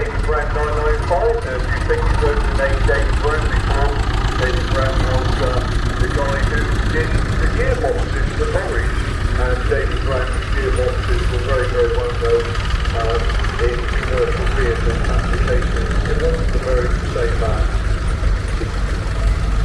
David Brown 995. Now, if you think you've heard the name David Brown before, David Brown was the guy who did the gearboxes for Lorries, and David Brown's gearboxes were very, very well known in commercial vehicle applications. It wasn't the very same man.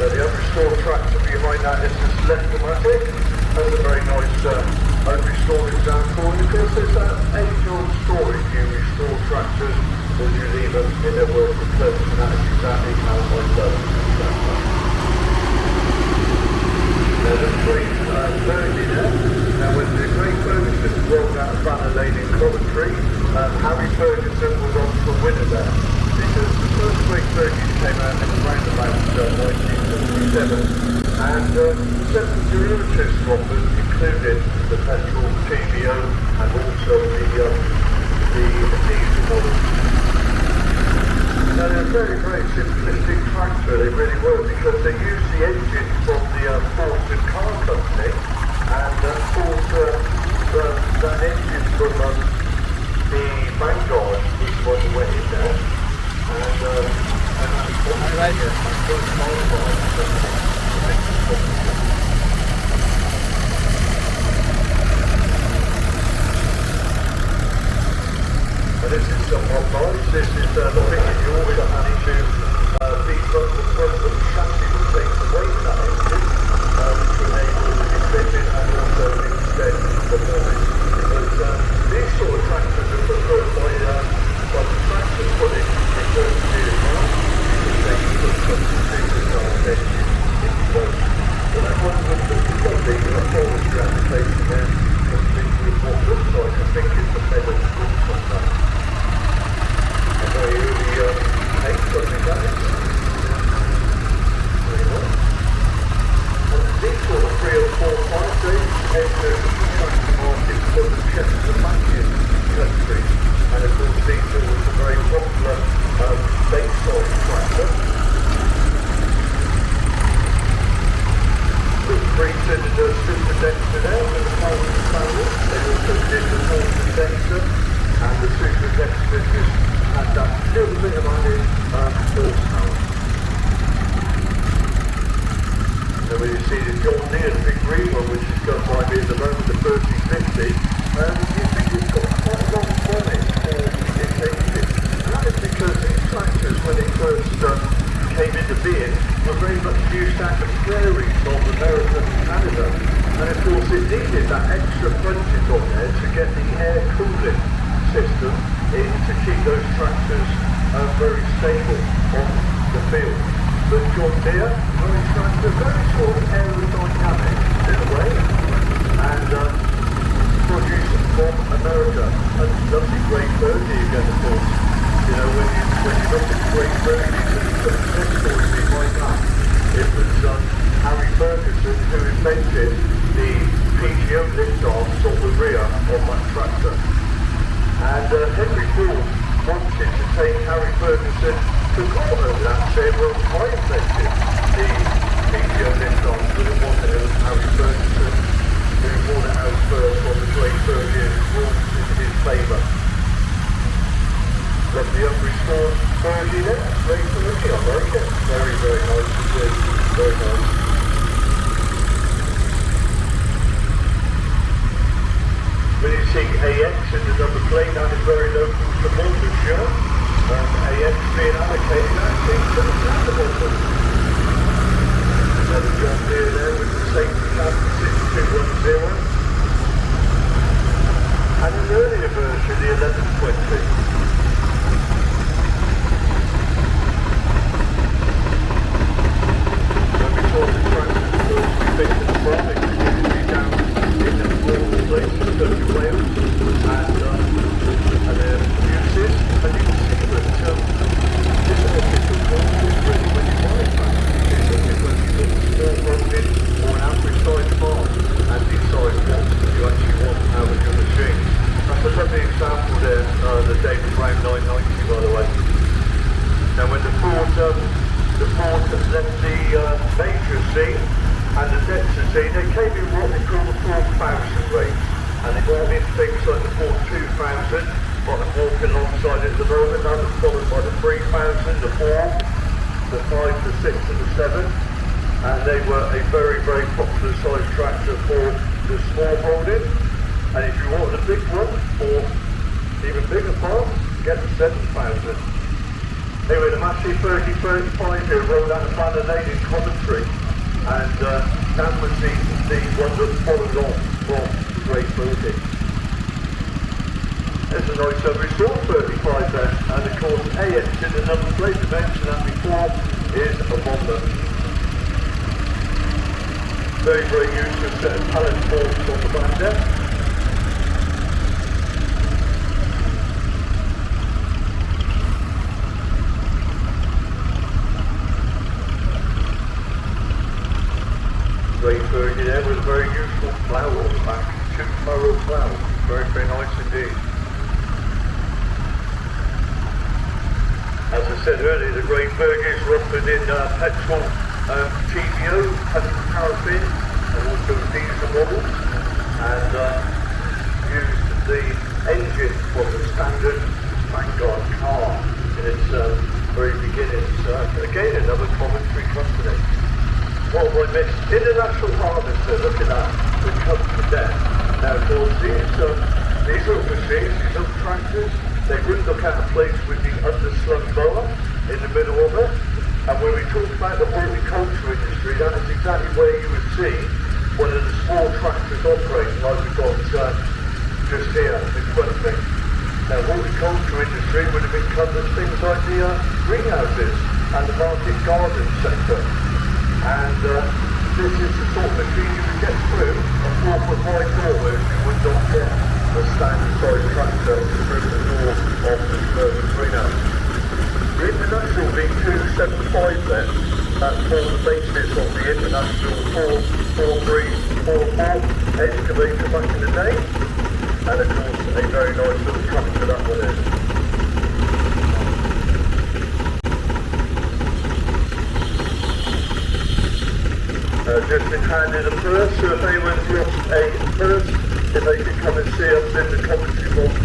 So the unrestored tractor behind that is the Select-O-Matic. That's a very nice unrestored example. And of course there's that age-old story. You restore tractors or you leave them in their working purpose, and that is exactly how I love tractor. There's a great Fergie there. Now when the great Ferguson rolled out of Banner Lane in Coventry, Harry Ferguson was on for winner there. Because the first great Fergie came out in around about 1977, and several derivatives from them included the petrol TBO and also the diesel model. Now they're very, very simplistic tractor, they really were, because they used the engine from the Ford car company, and Ford, that engine from the Vanguard was what went in there. And that's what I like it. But this is somewhat nice. This is the thing that you always manage to beef up the front of the chassis that takes the weight of that engine to enable the efficient and also extend the performance. But these sort of tractors are preferred by the tractors put in return to the car, because they can put some supercharged engine in close. Well, that one was lovely, a forestry application there, with what looks like, I think it's a metal roof on that. A very early 8 something that is. Very nice. And these sort of 3 or 4 5 days enter the tractor market for the Czechoslovakian country. And of course diesel was a very popular lakeside tractor. The 3-cylinder super Dexter there with the Holden panel. They also did the Holden Dexter, and the super Dexter just had that little bit of added horsepower. So when you see the John Deere, the big green one, which is done by me at the moment, the 3050, you think it's got quite a long bonnet for its engine. And that is because these tractors, when they first came into being, were very much used out of prairies of America and Canada. And of course it needed that extra punches on there to get the air cooling system in to keep those tractors very stable on the field. But John Deere, very tractor, very sort of aerodynamic in a way, and produced from America. And lovely Great Fergie again, of course. You know, when you look at Great Fergie and the success story behind that, it was Harry Ferguson who invented the PTO lift arms on the rear of that tractor. And Henry Ford wanted to take Harry Ferguson to court over that, saying, well, I invented the PTO lift arms, but it wasn't. It was Harry Ferguson who brought it out first on the Great Fergie and rules in his favour. Got the unrestored Fergie there, Great Fergie, I like it. Very, very nice indeed, very nice. When you see AX in the number plate, that is very local to Monmouthshire. AX being allocated, that seems understandable. Another John Deere there with the safety cab 6210. And an earlier version, the 1120. When we saw the tractors, of course, we picked the farming community down in the rural places such as Wales and their uses, and you can see that this artificial one is really when you buy it back. It's when you look small roaded or an average sized farm and decide what you actually want out of your machine. That's a lovely example there, the David Brown 990 by the way. Now when the Ford left the major scene and the Dexter scene, they came in what they call the 4000 range, and they brought in things like the Ford 2000 But I'm walking alongside it at the moment. That was followed by the 3000, the 4, the 5, the 6 and the 7. And they were a very, very popular size tractor for the small holding. And if you want a big one or even bigger farm, get the 7000. Anyway, the Massey 3035 here rolled out of Ballonade in Coventry. And that was the one that followed on from the Great Fergie. There's a nice restored 35 there, and of course AX in the number plate, we mentioned that before, is a Wonder. Very, very useful set of pallet forks on the back there. Great Fergie there with a very useful plough on the back, 2-furrow plough, very, very nice indeed. As I said earlier, the Great Fergies were offered in petrol TVO, petrol paraffin, and also diesel models, and used the engine from the standard Vanguard car in its very beginnings. Again, another Coventry company. What have I missed? International Harvester, look at that, the Cup to Death. Now of course these little machines, these little tractors, they wouldn't look out of place with the underslung mower in the middle of it. And when we talk about the horticulture industry, that is exactly where you would see one of the small tractors operating, like we've got just here in front of me. Now horticulture industry would have been covered things like the greenhouses and the market garden sector. And this is the sort of machine you would get through a 4-foot wide door where you would not get a standard size tractor through the door of the suburban greenhouse. The International V275 then, that formed the basis of the International 4344 excavator back in the day, and of course a very nice little tractor that one is. Just been handed a purse, so if anyone's lost a purse, if they could come and see us in the Coventry box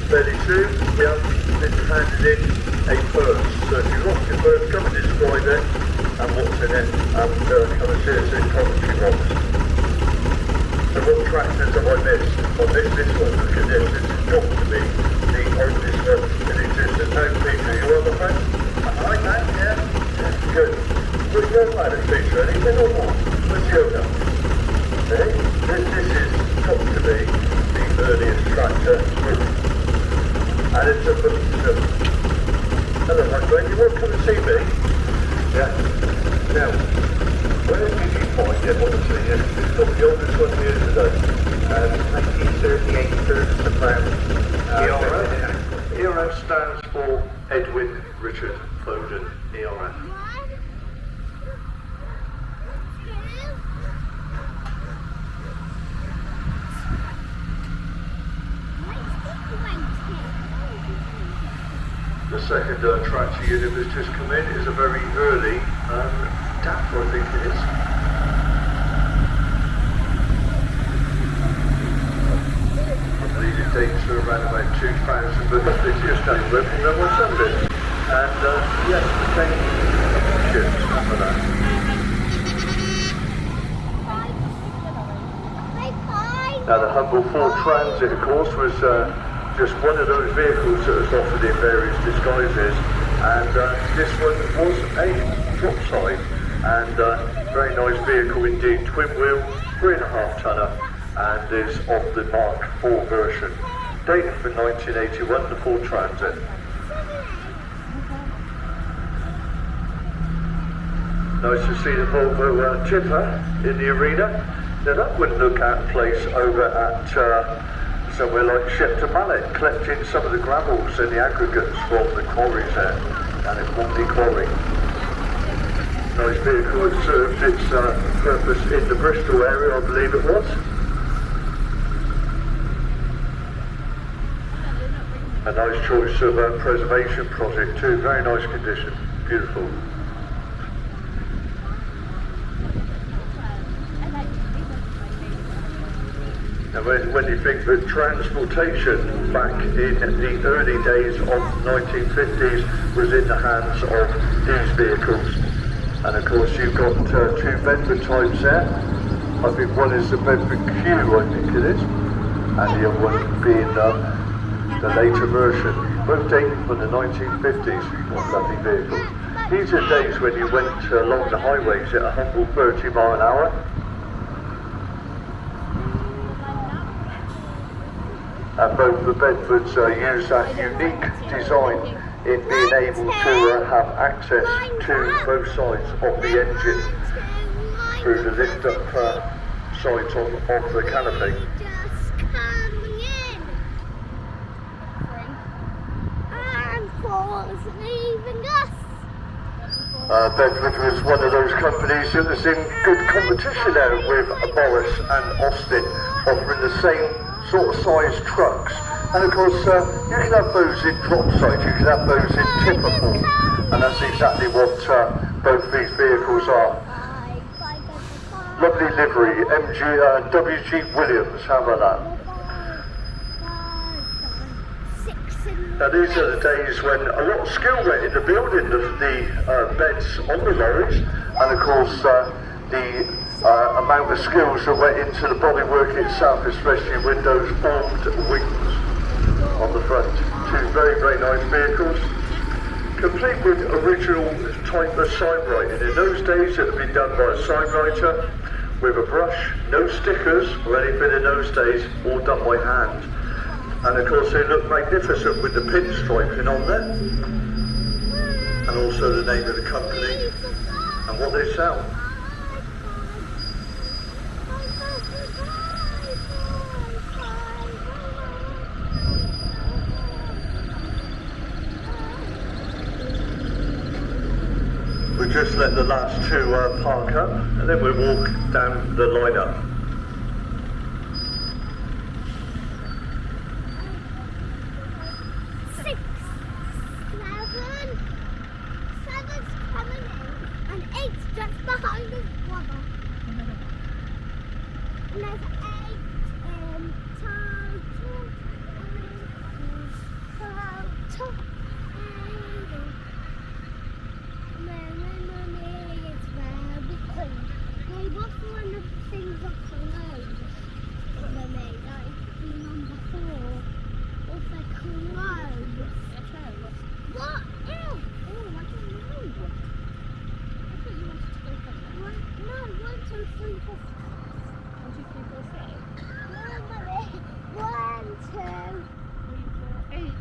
fairly soon, we have been handed in a purse. So if you lost your purse, come and describe it and what's in it, and come and see us in Coventry box. So what tractors have I missed? I missed this one, look at this, this has got to be the oldest one in existence. Now Peter, you on the phone? I can, yeah. Good. Would you know about it, Peter, anything or what? What's Yoda? Okay? This is got to be the earliest tractor. And it's a hello my friend, you want to come and see me? Yeah. Now, where did you find it, honestly? It's got the oldest one here today. 1938 Ferguson Brown. ERF stands for Edwin Richard Foden, ERF. The second tractor unit that's just come in is a very early DAF, I think it is. I believe it dates to around about 2000, but it's just only working on my Sunday. And yes, the same shift for that. Now the humble Ford Transit, of course, was just one of those vehicles that was offered in various disguises, and this one was a drop side and very nice vehicle indeed, twin wheel, 3.5 tonner, and is of the Mark IV version, dated from 1981, the Ford Transit. Nice to see the Volvo tipper in the arena. Now that wouldn't look out of place over at somewhere like Shepton Mallet, collecting some of the gravels and the aggregates from the quarries there, and it won't be quarry. Nice vehicle, it served its purpose in the Bristol area, I believe it was. A nice choice of preservation project too, very nice condition, beautiful. And when you think that transportation back in the early days of 1950s was in the hands of these vehicles. And of course you've got two Bedford types there. I think one is the Bedford Q, I think it is. And the other one being the later version. Both dating from the 1950s, lovely vehicles. These are days when you went along the highways at 130 mile an hour. And both the Bedfords use that unique design in being able to have access to both sides of the engine through the lift up sides of the canopy. Bedford was one of those companies that was in good competition now with Morris and Austin, offering the same sort of size trucks. And of course you can have those in drop size, you can have those in tipper form, and that's exactly what both these vehicles are. Lovely livery, WG Williams, how about that? Now these are the days when a lot of skill went into building the beds on the lorries, and of course the amount of skills that went into the bodywork itself, especially with those formed wings on the front. Two very, very nice vehicles, complete with original type of sign writing. In those days it had been done by a sign writer with a brush, no stickers or anything in those days, all done by hand. And of course they look magnificent with the pinstriping on there, and also the name of the company and what they sell. We'll just let the last two park up, and then we'll walk down the line up. Just behind his brother. And there's 8 total. Mommy is very clean. Hey, what's one of the things that clothes? Mommy, that is number 4. What's the clothes? What is? Oh, I don't know. No, 1, 2, 3, 4. 1, 2, 3, 4, 6. No, Mummy. 1, 2, 3, 4, 8.